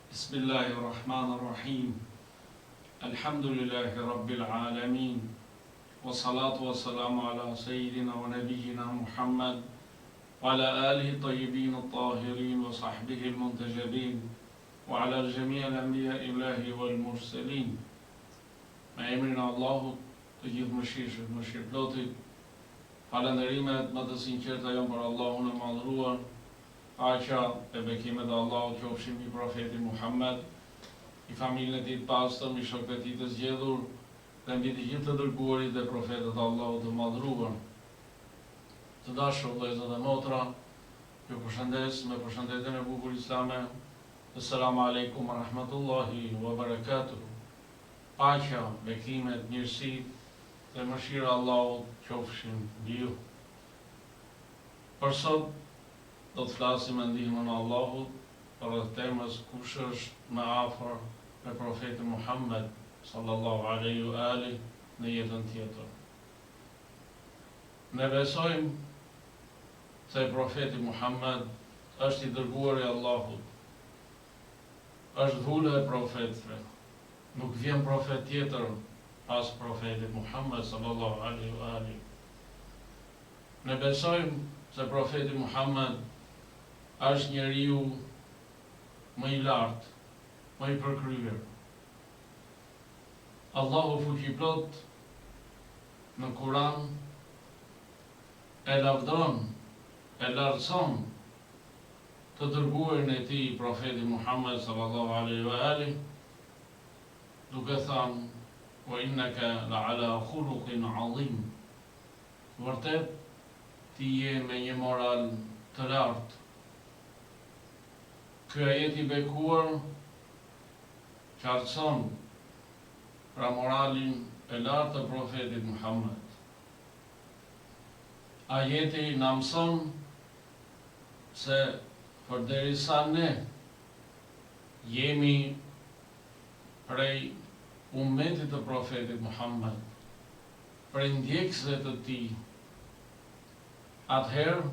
Bismillahirrahmanirrahim. Alhamdulillahi Rabbil Alamin. Wa salatu wa salamu ala Sayyidina wa Nabiyyina Muhammad wa ala alihi tayyibin at-tahirin wa sahbihi al-muntajabin wa ala al-jami' al-anbiya ilahi wal mursalin. Me emrin e Allahut, të gjithë mëshirshëm, falënderimet më të sinqerta janë për Allahun e madhruar. Paqja e bekimet e Allahut qofshin mbi profetin Muhammed, i familjen e tij të pastër, mbi shokët e tij të zgjedhur dhe mbi të gjithë të dërguarit dhe profetët e Allahut të madhruar. Të dashur vëllezër dhe motra, ju përshëndes me përshëndetjen e bukur islame. Assalamu alaikum wa rahmatullahi wa barakatuh. Paqja, bekimet, mirësitë dhe mëshira e Allahut qofshin mbi ju. Për sot do të flasim me ndihmën e Allahut për temës kush është më afër me profetin Muhammed sallallahu alaihi wa ali në jetën tjetër. Ne besojmë se profeti Muhammed është i dërguar i Allahut, është vula e profetëve. Nuk vjen profet tjetër pas profetit Muhammed sallallahu alaihi wa ali. Ne besojmë se profeti Muhammed është njeriu më i lartë, më i përkryer. Allahu fuqiplot në Kur'an e lavdron, e lartëson të dërguarin e tij profetin Muhammed sallallahu alaihi wa ali, duke thënë: "Wa innaka la'ala khuluqin 'azim." Vërtet ti je me një moral të lartë. Ky ajet i bekuar qartëson pra moralin e lartë të profetit Muhammed. Ajeti na mëson se përderisa ne jemi prej ummetit të profetit Muhammed, prej ndjekësve të tij, atëherë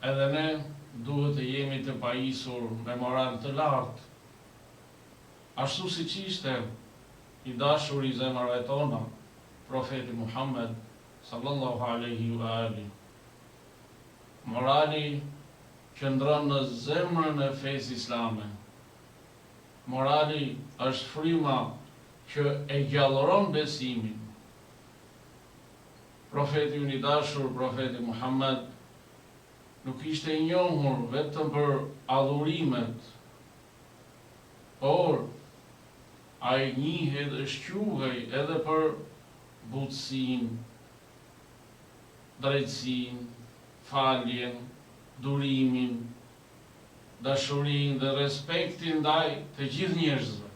edhe ne duhet të jemi të pajisur me moral të lartë, ashtu siç ishte i dashur i zemrave tona, profeti Muhammed sallallahu alaihi wa ali. Morali qëndron në zemrën e fesë islame. Morali është fryma që e gjallëron besimin. Profeti i dashur, profeti Muhammed, nuk ishte i njohur vetëm për adhurimet, por ai njihet dhe shquhej edhe për butësinë, drejtësinë, faljen, durimin, dashurinë dhe respektin ndaj të gjithë njerëzve.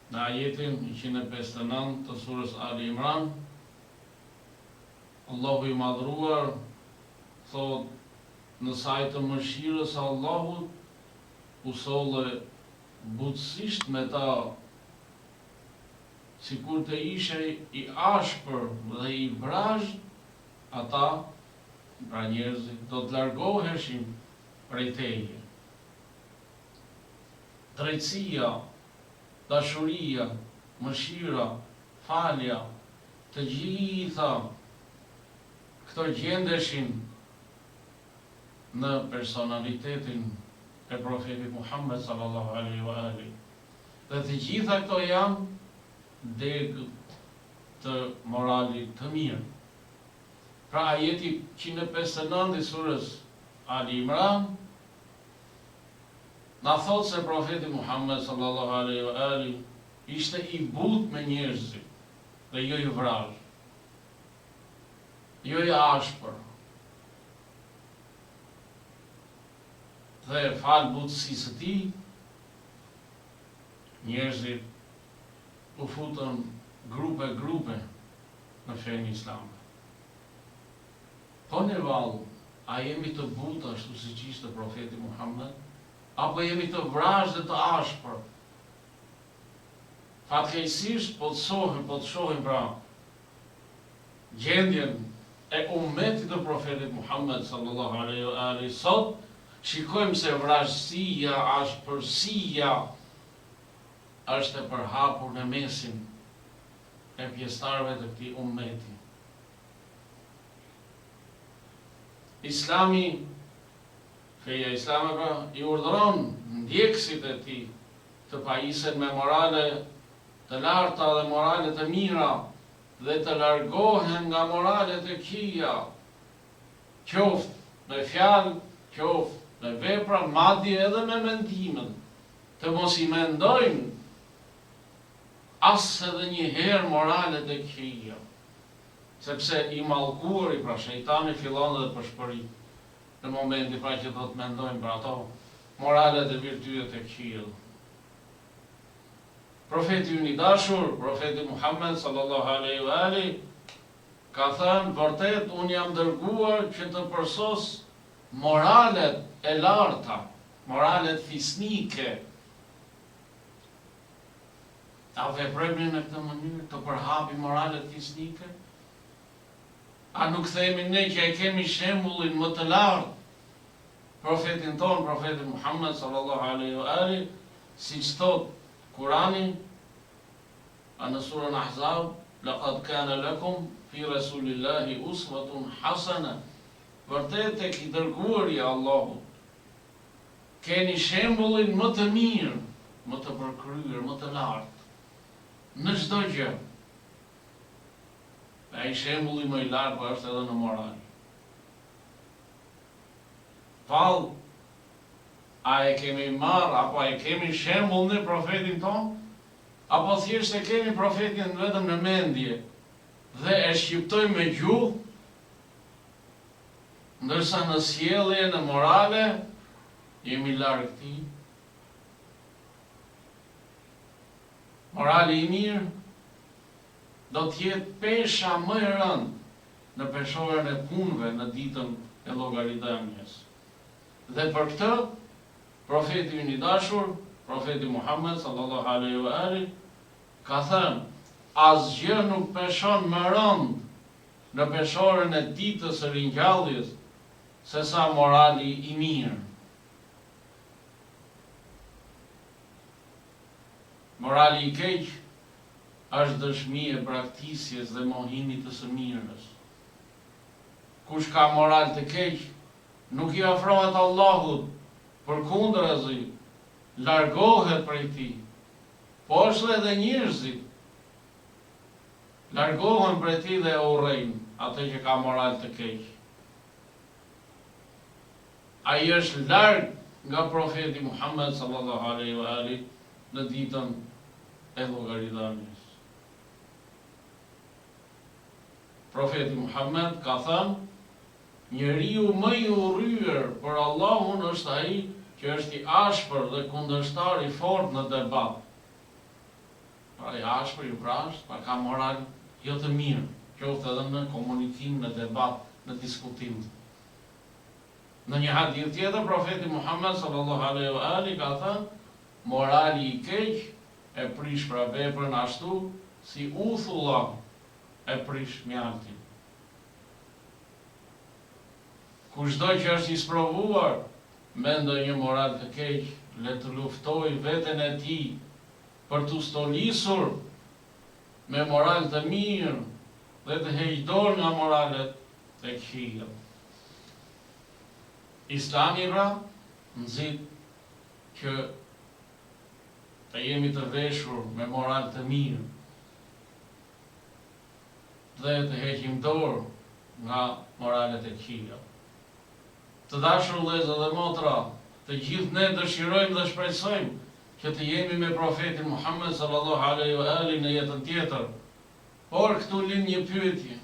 Në ajetin 159 të surës Ali Imran, Allahu i madhruar thot: "Në sajtë të mëshirës së Allahut u solle butësisht me ta, sikur të ishe i ashpër dhe i vrazhd, ata, pra njerëzit, do të largoheshin prej teje." Drejtësia, dashuria, mëshira, falja, të gjitha këto gjendeshin në personalitetin e profetit Muhammed sallallahu alaihi wa ali. Dhe të gjitha këto janë degë të moralit të mirë. Pra ajeti 159 i surës Ali Imran na thot se profeti Muhammed sallallahu alaihi wa ali ishte i butë me njerëzit dhe jo i vrazh, jo i ashpër, dhe fal butësisë së tij, njerëzit u futën grupe në fenë islame. Po ne vallë, a jemi të butë ashtu siç ishte profeti Muhammed, apo jemi të vrazhë dhe të ashpër? Fatkeqësisht po të shohim pra gjendjen e ummetit të profetit Muhammed sallallahu alaihi wa ali sot, shikojmë se vrasësia, ashpërsia është e përhapur në mesin e pjesëtarëve të këtij ummeti. Islami, feja islame pra, i urdhëron ndjekësit e tij të pajisen me morale të larta dhe morale të mira dhe të largohen nga morale të këqija, qoftë me fjalë, qoftë me vepra, madje edhe me mendimin, të mos i mendojnë as edhe një herë morale të këqija, sepse i mallkuari pra shejtani fillon dhe përshpërit në momenti pra që do të mendojmë për ato moralet e virtytet e këqija. Profeti ynë i dashur, profeti Muhammed sallallahu alaihi wa ali, ka thënë vërtet unë jam dërguar që të përsos moralet e larta, moralet fisnike. A veprojmë në këtë mënyrë të përhapi moralet fisnike? A nuk themi ne që e kemi shembullin më të lartë, profetin ton, profetin Muhammed sallallahu alaihi wa ali, siç thot Kurani, në surën Ahzab, laqad kana lakum fi rasulillahi uswatun hasana. Vërtet tek i dërguari i Allahut keni shembullin më të mirë, më të përkryer, më të lartë në çdo gjë. Ai shembulli më i lartë po është edhe në moral. Fal, a e kemi marrë, apo e kemi shembull në profetin ton, apo thjesht e kemi profetin vetëm në mendje dhe e shqiptojmë me gjuhë, ndërsa në sjellje, në morale, jemi larg këtij. Morali i mirë do të jetë pesha më e rëndë në peshorën e punëve në ditën e llogaridhënies. Dhe për këtë, profeti ynë i dashur, profeti Muhammed sallallahu alaihi wa ali, ka thënë, asgjë nuk peshon më rënd në peshorën e ditës së ringjalljes se sa morali i mirë. Morali i keq është dëshmi e braktisjes dhe mohimit të së mirës. Kush ka moral të keq, nuk i afrohet Allahut, përkundërzi, largohet prej tij. Po ashtu edhe njerëzit largohen prej tij dhe urrejnë atë që ka moral të keq. Ai është larg nga profeti Muhammed sallallahu alaihi wa ali në ditën e llogaridhënies. Profeti Muhammed ka thënë, njeriu më i urryer për Allahun është ai që është i ashpër dhe kundërshtar i fortë në debat. Pra i ashpër, i vrasht, pa ka moral jo të mirë, qoftë edhe në komunikim, në debat, në diskutim. Në një hadith tjetër, profeti Muhammed sallallahu alaihi wa ali ka thënë, morali i keq e prish pra veprën ashtu si uthulla e prish mjaltin. Kushdo që është i sprovuar me ndonjë moral të keq, le të luftoj veten e tij për të stolisur me moral të mirë dhe të heqë dorë nga moralet të këqija. Islami pra nxit që të jemi të veshur me moral të mirë dhe të heqim dorë nga moralet e këqija. Të dashur vëllezër dhe motra, të gjithë ne dëshirojmë dhe shpresojmë që të jemi me profetin Muhammed sallallahu alaihi wa ali në jetën tjetër. Por këtu lind një pyetje: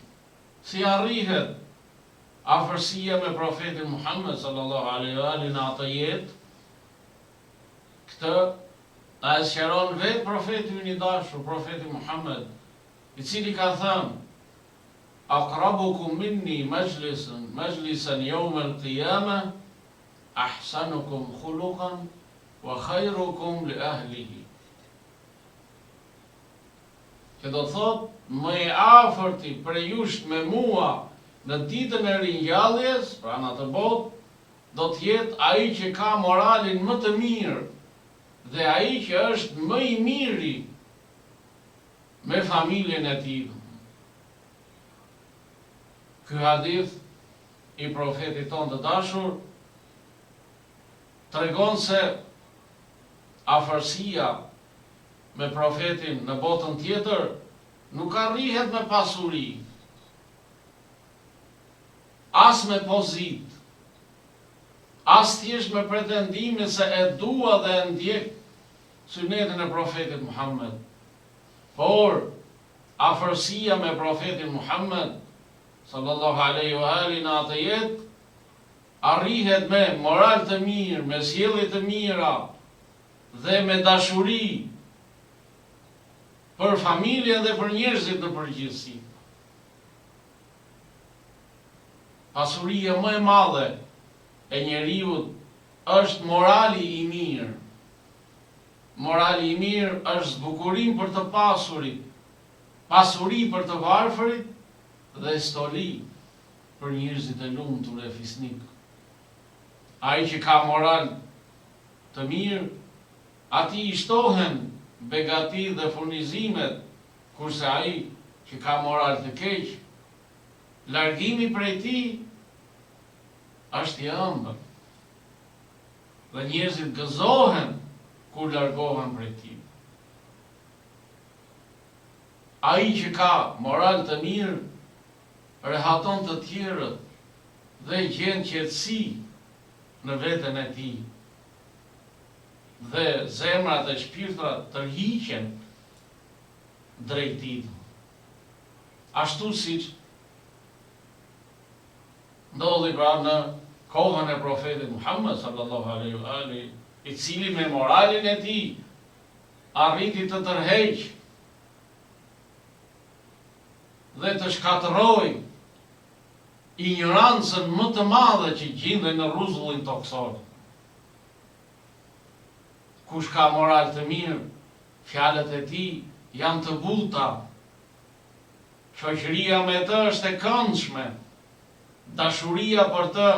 si arrihet afërsia me profetin Muhammed sallallahu alaihi wa ali në atë jetë? Këtë na e sqaron vetë profeti ynë i dashur, profeti Muhammed, i cili ka thënë: aqrabukum minni majlisan yawm al-qiyamah ahsanukum khuluqan wa khairukum li ahlihi. Që do thot, më i afërti për jush me mua në ditën e ringjalljes, pra në atë botë, do të jetë ai që ka moralin më të mirë dhe ai që është më i miri me familjen e tij. Ky hadith i profetit tonë të dashur tregon se afërsia me profetin në botën tjetër nuk arrihet me pasuri, as me pozit, as thjesht me pretendime se e dua dhe e ndjek sunetin e profetit Muhammed, por afërsia me profetin Muhammed sallallahu alaihi wa alihi në atë jetë arrihet me moral të mirë, me sjellje të mira dhe me dashuri për familjen dhe për njerëzit në përgjithësi. Pasuria më e madhe e njeriut është morali i mirë. Morali i mirë është zbukurim për të pasurit, pasuri për të varfërit dhe stoli për njerëzit e lumtur e fisnik. Ai që ka moral të mirë, ati i shtohen begati dhe furnizimet, kurse ai që ka moral të keq, largimi prej tij është i ëmbël. Dhe njerëzit gëzohen kur largohen prej tij. Ai që ka moral të mirë rehaton të tjerët dhe gjen qetësi në veten e tij. Dhe zemrat e shpirtrat tërhiqen drejt tij. Ashtu siç ndodhi pra në kohën e profetit Muhammed sallallahu alaihi wa alihi, i cili me moralin e tij arriti të tërheq dhe të shkatërroj ignorancën më të madhe që gjinde në rrezullin toksor. Kush ka moral të mirë, fjalët e tij janë të buta, shoqëria me të është e këndshme, dashuria për të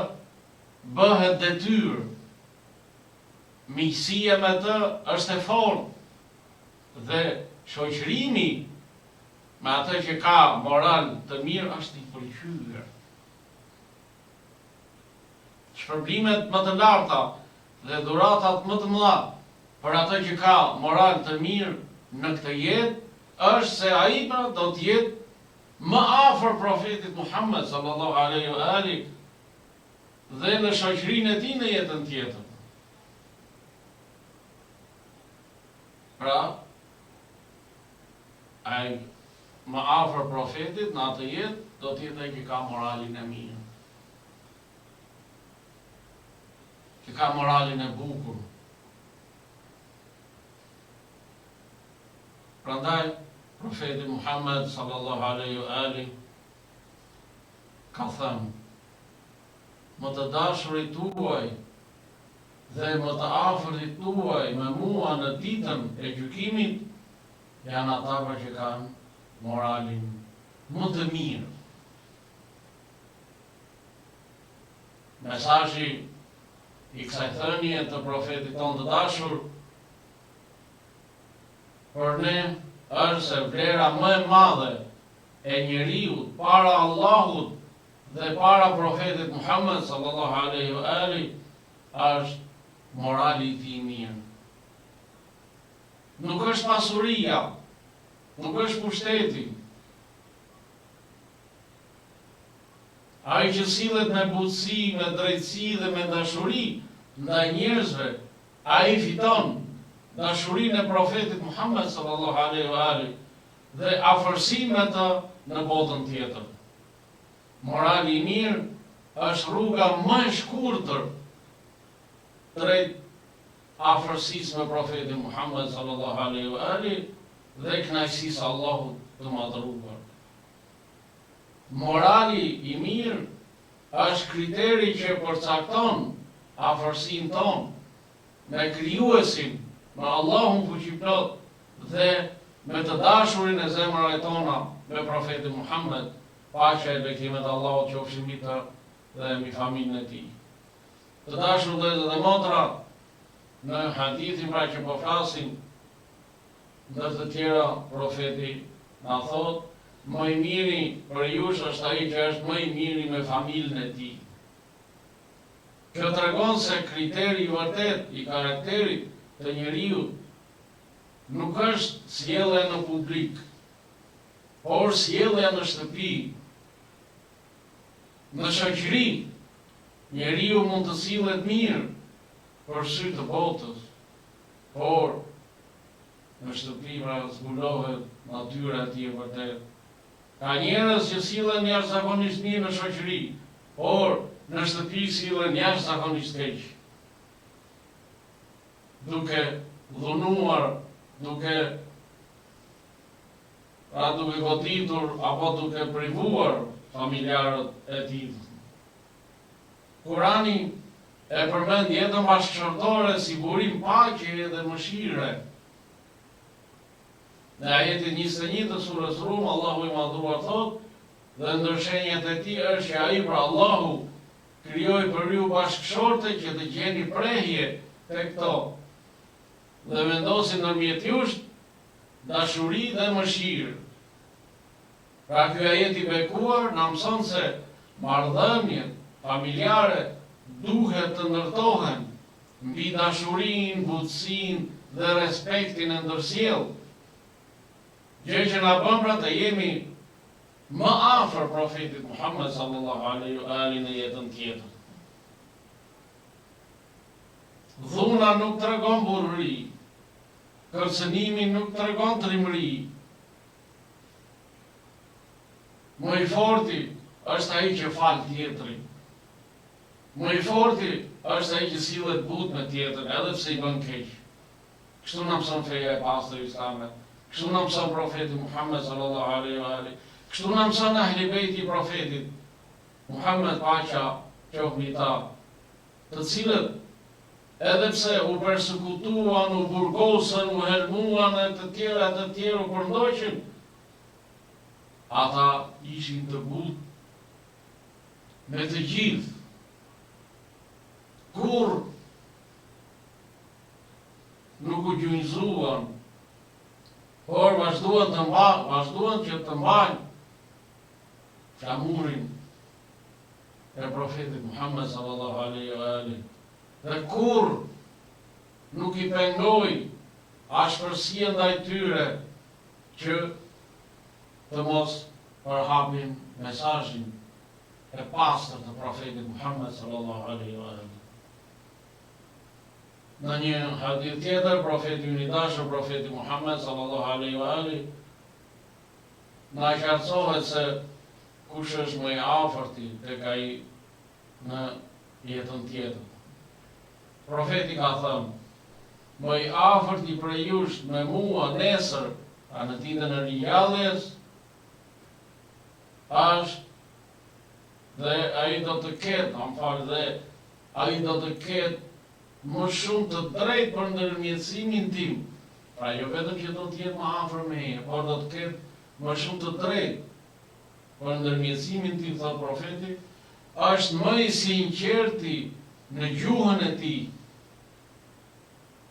bëhet detyrë, miqësia me të është e fortë dhe shoqërimi me atë që ka moral të mirë është i pëlqyer. Shpërblimet më të larta dhe dhuratat më të mëdha për atë që ka moral të mirë në këtë jetë është se ai pra do të jetë më afër profetit Muhammed sallallahu alaihi wa alihi dhe në shoqërinë e tij në jetën tjetër. Pra, ai më afër profetit në atë jetë do të jetë ai që ka moralin e mirë, që ka moralin e bukur. Prandaj profeti Muhammed sallallahu alaihi wa alihi ka thënë: më të dashurit tuaj dhe më të afërit tuaj me mua në ditën e gjykimit janë ata që kanë moralin më të mirë. Mesazhi i kësaj thënie të profetit tonë të dashur për ne është se vlera më e madhe e njeriut para Allahut dhe para profetit Muhammed sallallahu alaihi wa alihi është morali i tij i mirë. Nuk është pasuria, nuk është pushteti. Ai që sillet me butësi, me drejtësi dhe me dashuri ndaj njerëzve, ai fiton dashurinë e profetit Muhammed sallallahu alaihi wa alihi dhe afërsinë me të në botën tjetër. Morali i mirë është rruga më e shkurtër drejt afërsisë me profetin Muhammed sallallahu alaihi wa alihi dhe kënaqësisë Allahut të madhëruar. Morali i mirë është kriteri që përcakton afërsinë tonë me krijuesin, me Allahun fuqiplot dhe me të dashurin e zemrave tona me profetin Muhammed, paqja e bekimet e Allahut qofshin mbi të dhe mbi familjen e tij. Të dashur vëllezër dhe motra, në hadithin pra që po flasim, ndër të tjera profeti na thot, më i miri për jush është ai që është më i miri me familjen e tij. Kjo tregon se kriteri i vërtet i karakterit të njeriu nuk është sjellja në publik, por sjellja në shtëpi. Në shoqëri, njeriu mund të sillet mirë për sy të botës, por në shtëpi pra zbulohet natyra e tij e vërtet. Ka njerëz që sillen jashtëzakonisht mirë në shoqëri, por në shtëpi sillen jashtëzakonisht keq. Duke dhunuar, duke goditur apo duke privuar familjarët e tij. Kurani e përmend jetën bashkëshortore si burim paqe dhe mëshire. Në ajetin 21 të surës Rum, Allahu i madhruar thot, dhe ndër shenjat e tij është që ai pra Allahu krijoi për ju bashkëshorte që të gjeni prehje te këto dhe vendosin ndërmjet jush dashuri dhe mëshirë. Pra ky ajet i bekuar na mëson se marrëdhëniet familjare duhet të ndërtohen mbi dashurinë, butësinë dhe respektin e ndërsjellë. Gjë që na bën pra të jemi më afër profetit Muhammed sallallahu alaihi wa alihi në jetën tjetër. Dhuna nuk tregon burri, kërcënimi nuk tregon trimëri. Më i forti është ai që fal tjetrin. Më i forti është ai që sillet butë me tjetrin, edhe pse i bën keq. Kështu na mëson feja e pastër islame. Kështu na mëson profeti Muhammed sallallahu alaihi wa alihi. Kështu na mëson ahli bejti i profetit Muhammed paqja qoftë mbi ta, të cilët edhe pse u persekutuan, u burgosën, u helmuan e të tjerë u përndoqën, ata ishin të butë me të gjithë. Kur nuk u gjunjëzuan, por vazhduan që të mbajnë flamurin e profetit Muhammed sallallahu alaihi wa alihi. Dhe kur nuk i pengoi ashpërsia ndaj tyre që të mos përhapin mesazhin e pastër të profetit Muhammed sallallahu alaihi wa alihi. Në një hadith tjetër, profeti i dashur, profeti Muhammed sallallahu alaihi wa alihi, na qartësohet se kush është më i afërti tek ai në jetën tjetër. Profeti ka thënë, më i afërti prej jush me mua nesër, në ditën e ringjalljes, është dhe ai do të ketë, ai do të ketë më shumë të drejtë për ndërmjetësimin tim. Pra jo vetëm që do të jetë më afër meje, por do të ketë më shumë të drejtë për ndërmjetësimin tim, thot profeti, është më i sinqerti në gjuhën e tij.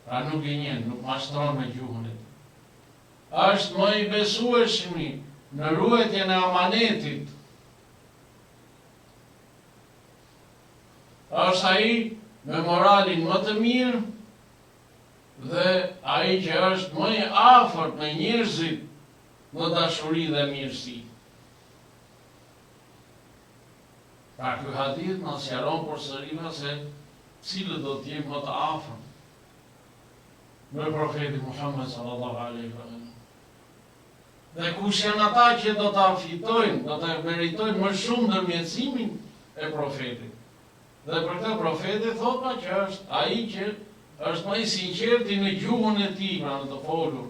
Pra nuk i njen, nuk mashtron me gjuhën e tij. Është më i besueshëm në ruajtjen e amanetit. Është ai me moralin më të mirë dhe ai që është më i afërt me njerëzit në dashuri dhe mirësi. Pra ky hadith na sqaron përsëri se cilët do të jenë më të afërt me profetin Muhammed sallallahu alaihi wa sallam. Dhe kush janë ata që do ta fitojnë, do ta meritojnë më shumë ndërmjetësimin e profetit. Dhe për këtë profeti thotë që është ai që është më i sinqerti në gjuhën e tij, pra në të folur,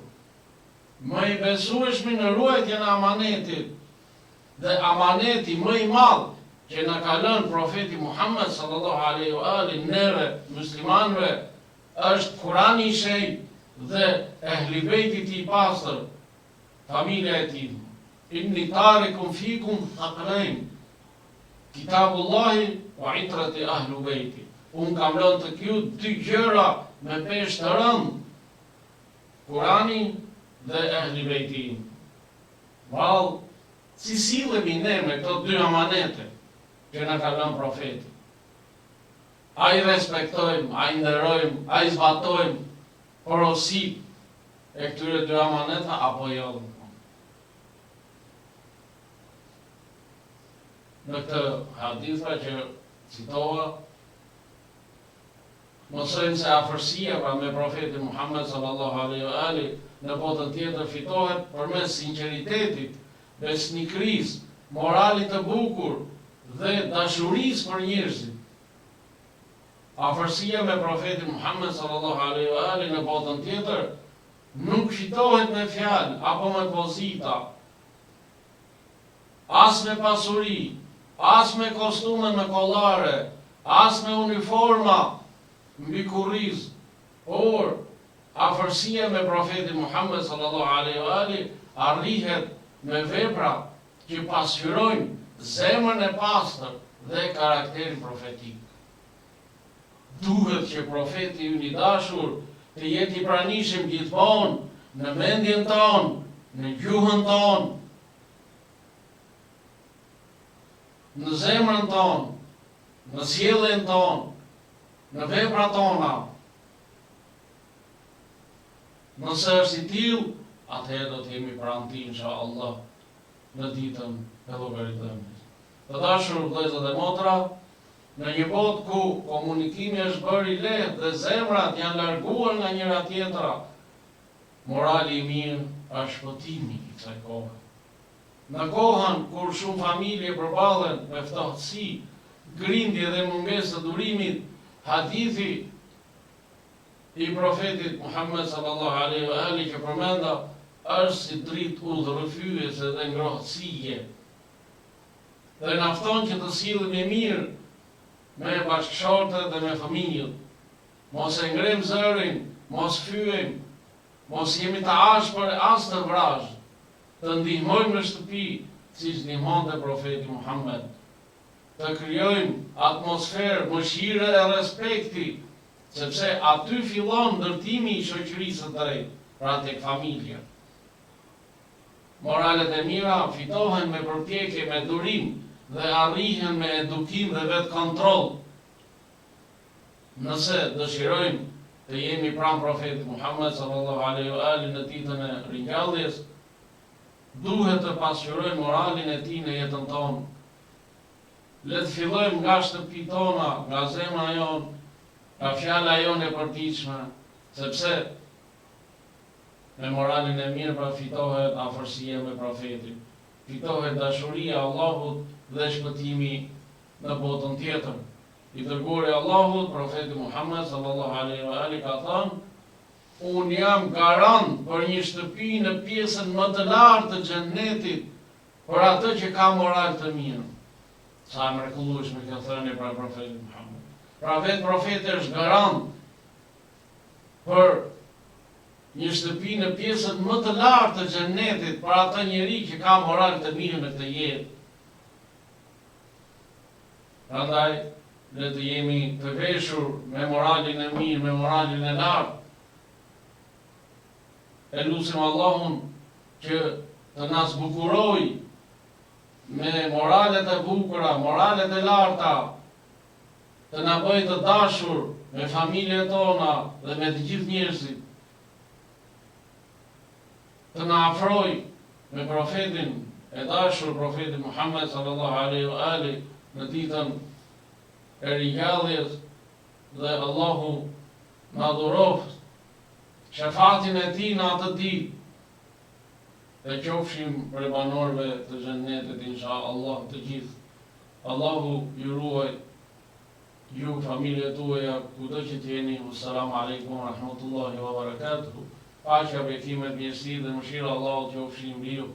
më i besueshëm në ruajtjen e amanetit. Dhe amaneti më i madh që na ka lënë profeti Muhammed sallallahu alaihi wa alihi neve muslimanëve është Kurani i shenjtë dhe ehli bejtit i pastër, familja e tij. Inni tarikum fikum thaqlain, Kitabullahi wa itrati ahlu bejti. Unë kam lënë të kju 2 gjëra me peshë të rëndë, Kurani dhe Ehli Bejtin. Valë, si sillemi ne me këto 2 amanete që na ka lënë profeti? A i respektojmë, a i nderojmë, a i zbatojmë porosit e këtyre 2 amaneta, apo jo? Në këtë haditha që citova, mësojmë se afërsia pra me profetin Muhammed sallallahu alaihi wa ali në botën tjetër fitohet përmes sinqeritetit, besnikërisë, moralit të bukur dhe dashurisë për njerëzit. Afërsia me profetin Muhammed sallallahu alaihi wa ali në botën tjetër nuk fitohet me fjalë apo me pozita, as me pasuri, as me kostume me kollare, as me uniforma mbi kurriz, por afërsia me profetin Muhammed sallallahu alaihi wa ali arrihet me vepra që pasqyrojnë zemrën e pastër dhe karakterin profetik. Duhet që profeti ynë i dashur të jetë i pranishëm gjithmonë në mendjen tonë, në gjuhën tonë, në zemrën tonë, në sjelljen tonë, në veprat tona. Nëse është i tillë, atëherë do të jemi pranë tij inshallah në ditën e llogaritëmit. Të dashur vëllezër dhe motra, në një botë ku komunikimi është bërë i lehtë dhe zemrat janë larguar nga njëra tjetra, morali i mirë është shpëtimi i kësaj kohe. Në kohën kur shumë familje përballen me ftohtësi, grindje dhe mungesë të durimit, hadithi i profetit Muhammed sallallahu alaihi wa ali që përmenda është si dritë udhërrëfyese dhe ngrohtësie. Dhe na fton që të sillemi mirë me bashkëshortët dhe me familjen. Mos e ngrem zërin, mos fyem, mos jemi të ashpër as të vrazh, të ndihmojmë në shtëpi, siç ndihmonte profeti Muhammed. Të krijojmë atmosferë mëshire e respekti, sepse aty fillon ndërtimi i shoqërisë së drejtë, pra tek familja. Moralet e mira fitohen me përpjekje, me durim dhe arrihen me edukim dhe vetë kontroll. Nëse dëshirojmë të jemi pranë profetit Muhammed sallallahu alaihi wa ali në ditën e ringjalljes, duhet të pasqyrojmë moralin e tij në jetën tonë. Le të fillojmë nga shtëpi tona, nga zemra jonë, nga fjala jonë e përditshme, sepse me moralin e mirë pra fitohet afërsia me profetin, fitohet dashuria Allahut dhe shpëtimi në botën tjetër. I dërguari i Allahut, profeti Muhammed sallallahu alaihi wa ali ka thënë: "Unë jam garant për një shtëpi në pjesën më të lartë të xhennetit për atë që ka moral të mirë." Sa mrekullueshme kjo thënie për profetin Muhammed. Pra vetë profeti është garant për një shtëpi në pjesën më të lartë të xhennetit për atë njeri që ka moral të mirë në këtë jetë. Prandaj, le të jemi të veshur me moralin e mirë, me moralin e lartë. E lutim Allahun që të na zbukuroj me moralet e bukura, moralet e larta, të na bëjë të dashur me familjen tona dhe me të gjithë njerëzit, të na afroj me profetin e dashur, profetin Muhammed sallallahu alaihi wa ali në ditën e ringjalljes, dhe Allahu na dhuroft shefatin e tij në atë ditë, dhe qofshim për banorëve të xhennetit inshallah të gjithë. Allahu ju ruaj, ju familjet tuaja, kudo që t'jeni. Assalamu alaikum wa rahmatullahi wa barakatuhu. Paqja, bekimet, mirësi dhe mëshira Allahut qofshin mbi ju.